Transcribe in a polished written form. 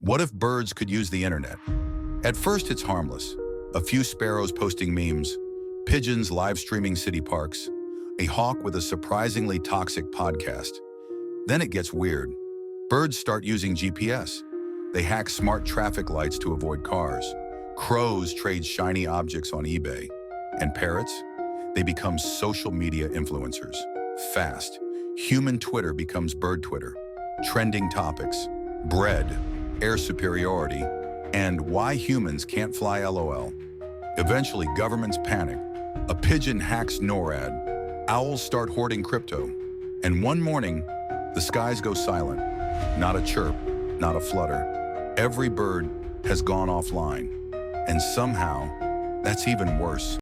What if birds could use the internet? At first, it's harmless. A few sparrows posting memes, pigeons live streaming city parks, a hawk with a surprisingly toxic podcast. Then it gets weird. Birds start using GPS. They hack smart traffic lights to avoid cars. Crows trade shiny objects on eBay. And parrots? They become social media influencers. Fast. Human Twitter becomes bird Twitter. Trending topics. Bread, air superiority, and why humans can't fly LOL. Eventually, governments panic. A pigeon hacks NORAD. Owls start hoarding crypto. And one morning, the skies go silent. Not a chirp, not a flutter. Every bird has gone offline. And somehow, that's even worse.